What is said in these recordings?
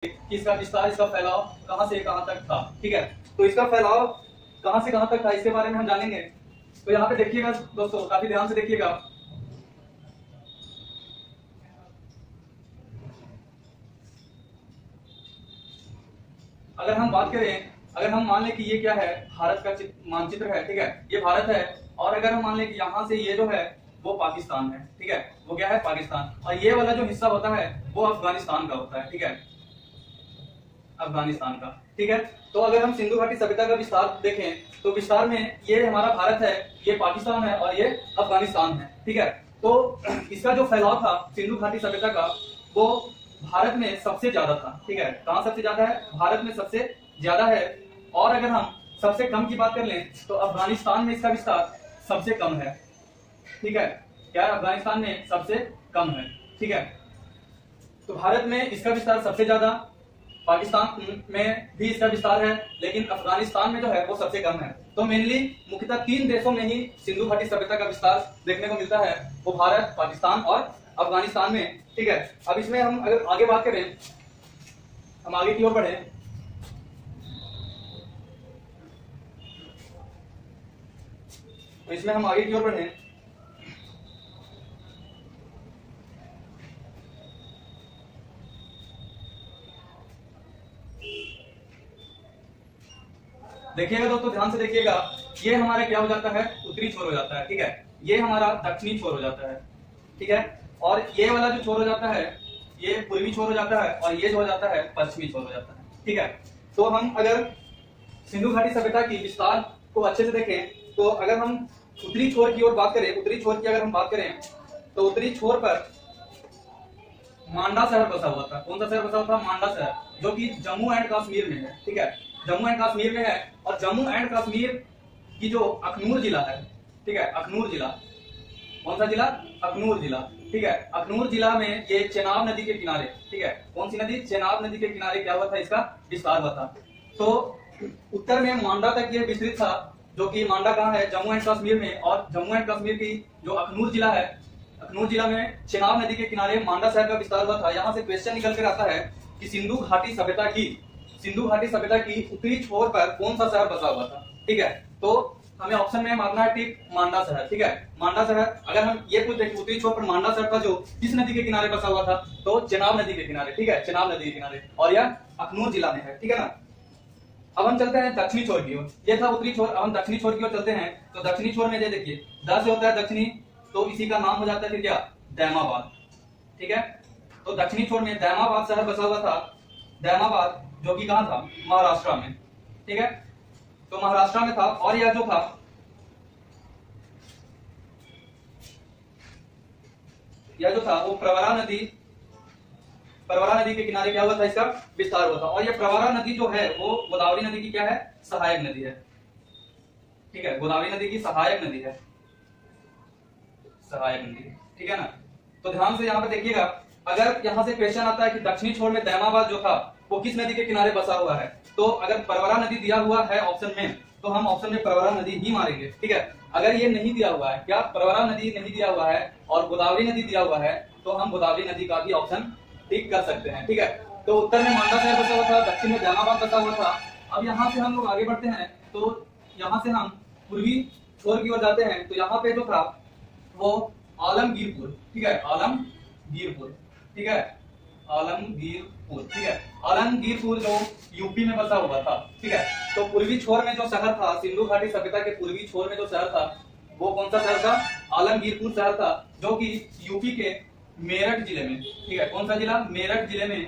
कि इसका विस्तार, इसका फैलाव कहां से कहां तक था। ठीक है, तो इसका फैलाव कहां से कहां तक था इसके बारे में हम जानेंगे। तो यहाँ पे देखिएगा दोस्तों, काफी ध्यान से देखिएगा। अगर हम बात करें, अगर हम मान लें कि ये क्या है, भारत का मानचित्र है। ठीक है, ये भारत है, और अगर हम मान लें कि यहाँ से ये जो है वो पाकिस्तान है। ठीक है, वो क्या है, पाकिस्तान, और ये वाला जो हिस्सा होता है वो अफगानिस्तान का होता है। ठीक है, अफगानिस्तान का। ठीक है, तो अगर हम सिंधु घाटी सभ्यता का विस्तार देखें तो विस्तार में ये हमारा भारत है, ये पाकिस्तान है और ये अफगानिस्तान है। ठीक है, तो इसका जो फैलाव था सिंधु घाटी सभ्यता का, वो भारत में सबसे ज्यादा था। ठीक है, कहां सबसे ज्यादा है, भारत में सबसे ज्यादा है। और अगर हम सबसे कम की बात कर लें तो अफगानिस्तान में इसका विस्तार सबसे कम है। ठीक है, क्या अफगानिस्तान में सबसे कम है। ठीक है, तो भारत में इसका विस्तार सबसे ज्यादा, पाकिस्तान में भी इसका विस्तार है, लेकिन अफगानिस्तान में जो है वो सबसे कम है। तो मेनली मुख्यतः 3 देशों में ही सिंधु घाटी सभ्यता का विस्तार देखने को मिलता है, वो भारत, पाकिस्तान और अफगानिस्तान में। ठीक है, अब इसमें हम अगर आगे बात करें, हम आगे की ओर बढ़े, तो इसमें हम आगे की ओर बढ़े देखिएगा दोस्तों, ध्यान से देखिएगा। ये हमारा क्या हो जाता है, उत्तरी छोर हो जाता है। ठीक है, ये हमारा दक्षिणी छोर हो जाता है। ठीक है, और ये वाला जो छोर हो जाता है ये पूर्वी छोर हो जाता है, और ये जो हो जाता है पश्चिमी छोर हो जाता है। ठीक है, तो हम अगर सिंधु घाटी सभ्यता की विस्तार को अच्छे से देखें तो अगर हम उत्तरी छोर की ओर बात करें, उत्तरी छोर की अगर हम बात करें तो उत्तरी छोर पर मांडा शहर बसा हुआ था। कौन सा शहर बसा हुआ था, मांडा शहर, जो कि जम्मू एंड कश्मीर में है। ठीक है, जम्मू एंड कश्मीर में है, और जम्मू एंड कश्मीर की जो अखनूर जिला है, ठीक है, अखनूर जिला, कौन सा जिला, अखनूर जिला। ठीक है, अखनूर जिला में ये चेनाब नदी के किनारे, ठीक है, कौन सी नदी, चेनाब नदी के किनारे क्या हुआ था, इसका विस्तार हुआ था। तो उत्तर में मांडा तक ये विस्तृत था, जो कि मांडा कहाँ है, जम्मू एंड कश्मीर में, और जम्मू एंड कश्मीर की जो अखनूर जिला है, अखनूर जिला में चेनाब नदी के किनारे मांडा शहर का विस्तार हुआ था। यहाँ से क्वेश्चन निकल कर आता है कि सिंधु घाटी सभ्यता की उत्तरी छोर पर कौन सा शहर बसा हुआ था। ठीक है, तो हमें ऑप्शन में मारना है टिक, मांडा शहर। ठीक है, मांडा शहर। अगर हम ये पूछ देखें उत्तरी छोर पर मांडा शहर था जो किस नदी के किनारे बसा हुआ था, तो चेनाब नदी के किनारे। ठीक है, चेनाब नदी के किनारे, और यह अखनूर जिला में है। ठीक है ना। अब हम चलते हैं दक्षिणी छोर की ओर, ये था उत्तरी छोर, अब हम दक्षिणी छोर की ओर चलते हैं। तो दक्षिणी छोर में ये देखिए, द से होता है दक्षिणी, तो इसी का नाम हो जाता है फिर क्या, दैमाबाद। ठीक है, तो दक्षिणी छोर में दैमाबाद शहर बसा हुआ था, दैमाबाद, जो कि कहां था, महाराष्ट्र में। ठीक है, तो महाराष्ट्र में था, और यह जो था वो प्रवरा नदी के किनारे क्या हुआ था, इसका विस्तार हुआ था। और यह प्रवरा नदी जो है वो गोदावरी नदी की क्या है, सहायक नदी है। ठीक है, गोदावरी नदी की सहायक नदी है, सहायक नदी। ठीक है ना। तो ध्यान से यहाँ पे देखिएगा, अगर यहाँ से क्वेश्चन आता है कि दक्षिणी छोर में दैमाबाद जो था वो किस नदी के किनारे बसा हुआ है, तो अगर प्रवरा नदी दिया हुआ है ऑप्शन में, तो हम ऑप्शन में प्रवरा नदी ही मारेंगे। ठीक है, अगर ये नहीं दिया हुआ है, क्या प्रवरा नदी नहीं दिया हुआ है और गोदावरी नदी दिया हुआ है, तो हम गोदावरी नदी का भी ऑप्शन टिक कर सकते हैं। ठीक है, तो उत्तर में मांडा शहर बसा हुआ था, दक्षिण में दैमाबाद बसा हुआ था। अब यहाँ से हम लोग आगे बढ़ते हैं, तो यहाँ से हम पूर्वी छोर की ओर जाते हैं। तो यहाँ पे जो था वो आलमगीरपुर। ठीक है, आलमगीरपुर। ठीक है, आलमगीरपुर। ठीक है, आलमगीरपुर जो यूपी में बसा हुआ था। ठीक है, तो पूर्वी छोर में जो शहर था, सिंधु घाटी सभ्यता के पूर्वी छोर में जो शहर था वो कौन सा शहर था, आलमगीरपुर शहर था, जो कि यूपी के मेरठ जिले में। ठीक है, कौन सा जिला, मेरठ जिले में।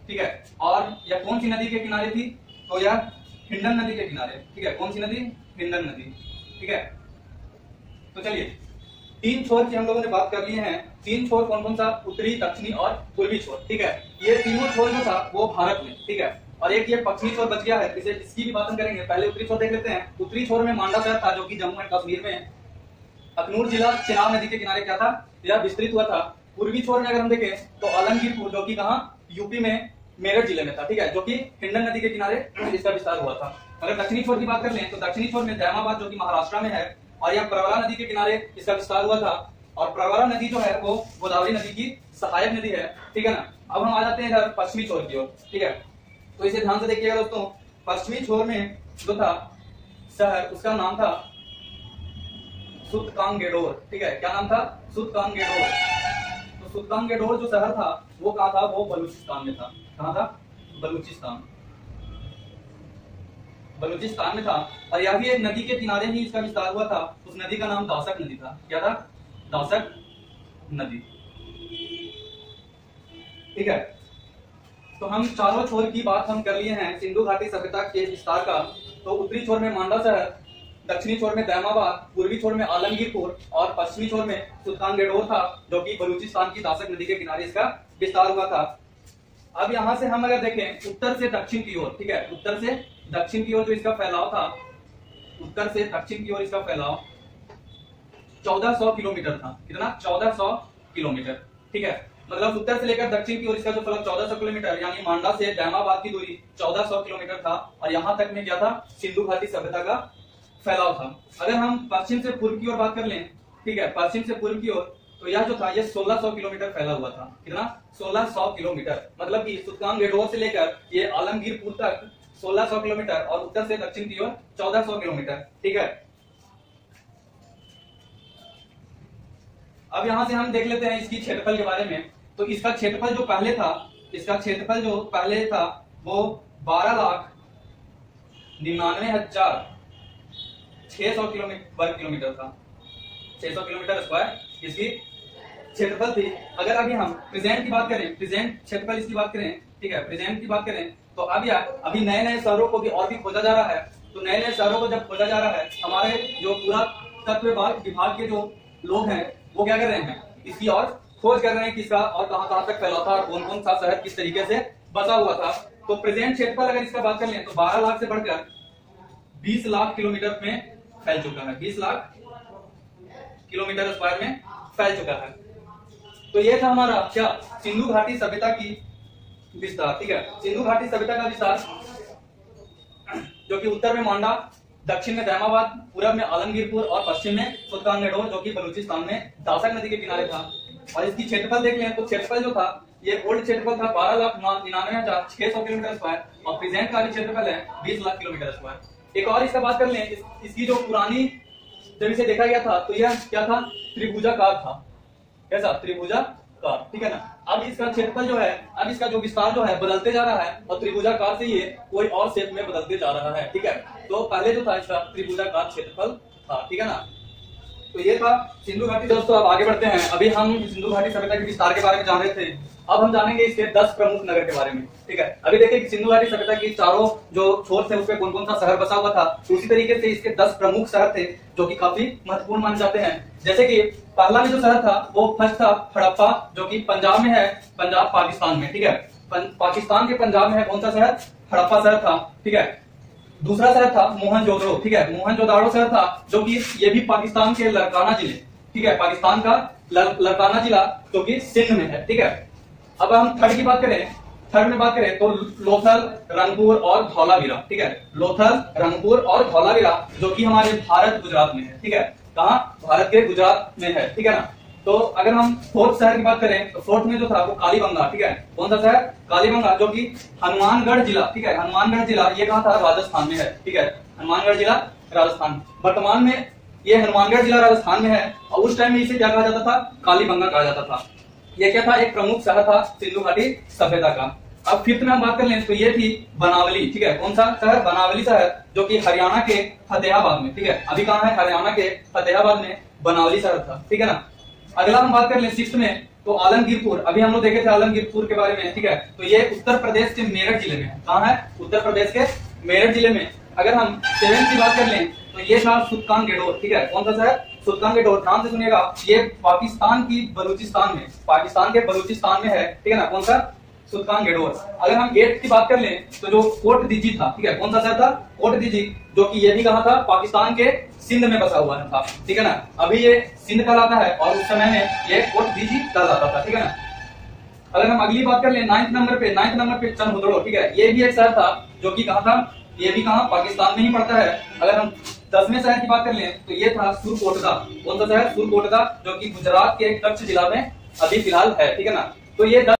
ठीक है, और यह कौन सी नदी के किनारे थी, तो यह हिंडन नदी के किनारे। ठीक है, कौन सी नदी, हिंडन नदी। ठीक है, तो चलिए 3 छोर की हम लोगों ने बात कर लिए हैं। 3 छोर कौन कौन सा, उत्तरी, दक्षिणी और पूर्वी छोर। ठीक है, ये तीनों छोर जो था वो भारत में। ठीक है, और एक ये पश्चिमी छोर बच गया है, इसे इसकी भी बात हम करेंगे। पहले उत्तरी छोर देख लेते हैं। उत्तरी छोर में मांडा शहर था, जो कि जम्मू एंड कश्मीर में। अखनूर जिला चेनाब नदी के किनारे क्या था, यह विस्तृत हुआ था। पूर्वी छोर में अगर हम देखें तो आलमगीरपुर, जो कि कहां, यूपी में मेरठ जिले में था। ठीक है, जो कि हिंडन नदी के किनारे इसका विस्तार हुआ था। अगर दक्षिणी छोर की बात कर लें तो दक्षिणी छोर में दैमाबाद, जो कि महाराष्ट्र में है, और यह प्रवरा नदी के किनारे इसका विस्तार हुआ था। और प्रवरा नदी जो है वो गोदावरी नदी की सहायक नदी है, ठीक है ना। अब हम आ जाते हैं इधर पश्चिमी छोर की ओर, ठीक है। तो इसे ध्यान से देखिएगा दोस्तों, पश्चिमी छोर में जो था शहर, उसका नाम था सुतकांगेडोर, ठीक है। क्या नाम था? सुतकांगेडोर। तो सुतकांगेडोर जो शहर था वो कहाँ था? वो बलूचिस्तान में था। कहाँ था? बलूचिस्तान, बलूचिस्तान में था। और यह भी एक नदी के किनारे ही इसका विस्तार हुआ था। उस नदी का नाम दासक नदी था। क्या था? दासक नदी, ठीक है। तो हम चारों छोर की बात हम कर लिए हैं सिंधु घाटी सभ्यता के विस्तार का। तो उत्तरी छोर में मांडा शहर, दक्षिणी छोर में दैमाबाद, पूर्वी छोर में आलमगीरपुर और पश्चिमी छोर में सुल्तानगेडोर था, जो कि बलूचिस्तान की दासक नदी के किनारे इसका विस्तार हुआ था। अब यहां से हम अगर देखें उत्तर से दक्षिण की ओर, ठीक है, उत्तर से दक्षिण की ओर जो इसका फैलाव था, उत्तर से दक्षिण की ओर इसका फैलाव 1400 किलोमीटर था। कितना? 1400 किलोमीटर, ठीक है। मतलब उत्तर से लेकर दक्षिण की ओर इसका जो फैलाव 1400 किलोमीटर, यानी मांडा से दैमाबाद की दूरी 1400 किलोमीटर था। और यहां तक में क्या था? सिंधु घाटी सभ्यता का फैलाव था। अगर हम पश्चिम से पूर्व की ओर बात कर लें, ठीक है, पश्चिम से पूर्व की ओर, तो यह जो था ये 1600 किलोमीटर फैला हुआ था। कितना? 1600 किलोमीटर। मतलब कि सुल्तानगेडोर से लेकर ये आलमगीरपुर तक 1600 किलोमीटर और उत्तर से दक्षिण की ओर 1400 किलोमीटर, ठीक है। अब यहां से हम देख लेते हैं इसकी क्षेत्रफल के बारे में। तो इसका क्षेत्रफल जो पहले था, इसका क्षेत्रफल जो पहले था वो 12,99,600 वर्ग किलोमीटर था। 600 किलोमीटर स्क्वायर इसकी क्षेत्रफल थी। अगर अभी हम प्रेजेंट की बात करें, प्रेजेंट क्षेत्रफल इसकी बात करें, ठीक है, प्रेजेंट की बात करें, तो अब यार अभी नए नए शहरों को भी और भी खोजा जा रहा है। तो नए नए शहरों को जब खोजा जा रहा है, हमारे जो पूरा तत्व विभाग के जो लोग हैं वो क्या कर रहे हैं? इसकी और खोज कर रहे हैं कि इसका और कहां तक फैला था और कौन कौन सा शहर किस तरीके से बसा हुआ था। तो प्रेजेंट क्षेत्रफल अगर इसका बात कर लें तो 12 लाख से बढ़कर 20 लाख किलोमीटर में फैल चुका है। 20 लाख किलोमीटर स्क्वायर में फैल चुका है। तो ये था हमारा क्या? सिंधु घाटी सभ्यता की विस्तार, ठीक है। सिंधु घाटी सभ्यता का विस्तार जो कि उत्तर में मांडा, दक्षिण में दैमाबाद, पूर्व में आलमगीरपुर और पश्चिम में सुल्तानगेडोर जो कि बलूचिस्तान में दासक नदी के किनारे था। और इसकी क्षेत्रफल देख लें तो क्षेत्रफल जो था ये ओल्ड क्षेत्रफल था 12,99,600 किलोमीटर स्क्वायर और प्रेजेंट का भी क्षेत्रफल है 20 लाख किलोमीटर स्क्वायर। एक और इसका बात कर लें, इसकी जो पुरानी जब इसे देखा गया था तो यह क्या था? त्रिभुजाकार था। कैसा? त्रिभुजाकार, ठीक है ना। अब इसका क्षेत्रफल जो है, अब इसका जो विस्तार जो है बदलते जा रहा है और त्रिभुजाकार से ये कोई और शेप में बदलते जा रहा है, ठीक है। तो पहले जो था इसका त्रिभुजाकार क्षेत्रफल था, ठीक है ना। तो ये था सिंधु घाटी। दोस्तों अब आगे बढ़ते हैं। अभी हम सिंधु घाटी सभ्यता के विस्तार के बारे में जान रहे थे, अब हम जानेंगे इसके 10 प्रमुख नगर के बारे में, ठीक है। अभी देखिए कि सिंधु घाटी सभ्यता की चारों जो छोर थे उस पर कौन कौन सा शहर बसा हुआ था। उसी तरीके से इसके 10 प्रमुख शहर थे जो कि काफी महत्वपूर्ण माने जाते हैं। जैसे कि पहला में जो शहर था वो फर्स्ट था हड़प्पा, जो कि पंजाब में है, पंजाब पाकिस्तान में, ठीक है। पाकिस्तान के पंजाब में है कौन सा शहर? हड़प्पा शहर था, ठीक है। दूसरा शहर था मोहनजोदड़ो, ठीक है, मोहनजोदड़ो शहर था जो कि ये भी पाकिस्तान के लड़काना जिले, ठीक है, पाकिस्तान का लड़काना जिला जो कि सिंध में है, ठीक है। अब हम थर्ड की बात करें, थर्ड में बात करें तो लोथल, रंगपुर और धौलावीरा, ठीक है, लोथल, रंगपुर और धौलावीरा जो कि हमारे भारत गुजरात में है, ठीक है। कहाँ? भारत के गुजरात में है, ठीक है ना। तो अगर हम फोर्थ शहर की बात करें तो फोर्थ में जो था वो कालीबंगा, ठीक है। कौन सा शहर? कालीबंगा, जो कि हनुमानगढ़ जिला, ठीक है, हनुमानगढ़ जिला ये कहाँ था? राजस्थान में है, ठीक है, हनुमानगढ़ जिला राजस्थान। वर्तमान में ये हनुमानगढ़ जिला राजस्थान में है और उस टाइम में इसे क्या कहा जाता था? कालीबंगा कहा जाता था। ये क्या था? एक प्रमुख शहर था सिंधु घाटी सभ्यता का। अब फिफ्थ में हम बात कर लें तो ये थी बनावली, ठीक है। कौन सा शहर? बनावली शहर जो कि हरियाणा के फतेहाबाद में, ठीक है। अभी कहाँ है? हरियाणा के फतेहाबाद में बनावली शहर था, ठीक है ना। अगला हम बात कर लें सिक्स्थ में तो आलमगीरपुर, अभी हम लोग देखे थे आलमगीरपुर के बारे में, ठीक है। तो ये उत्तर प्रदेश के मेरठ जिले में है। कहाँ है? उत्तर प्रदेश के मेरठ जिले में। अगर हम सेवेंथ की बात कर लें तो ये था सुल्तानगेडोर, ठीक है। कौन सा शहर? सुल्तानगेडोर। ध्यान से सुनिएगा, ये पाकिस्तान की बलूचिस्तान में, पाकिस्तान के बलूचिस्तान में है, ठीक है ना। कौन सा? सुल्तानगेडोर। अगर हम 8th की बात कर लें तो जो कोट दीजी था, ठीक है, कौन सा शहर था? कोट दीजी, जो कि ये भी कहा था? पाकिस्तान के सिंध में बसा हुआ था, ठीक है ना। अभी ये सिंध कहलाता है और उस समय में ये कोट दीजी कहलाता था, ठीक है ना। अगर हम अगली बात कर लें 9th नंबर पे चंदहुदड़ो, ठीक है, ये भी एक शहर था जो कि कहा था? ये भी कहा? पाकिस्तान में ही पड़ता है। अगर हम 10वें शहर की बात कर लें तो ये था सुरकोटदा। कौन सा शहर? सुरकोटदा, जो कि गुजरात के कच्छ जिला में अभी फिलहाल है, ठीक है ना। तो ये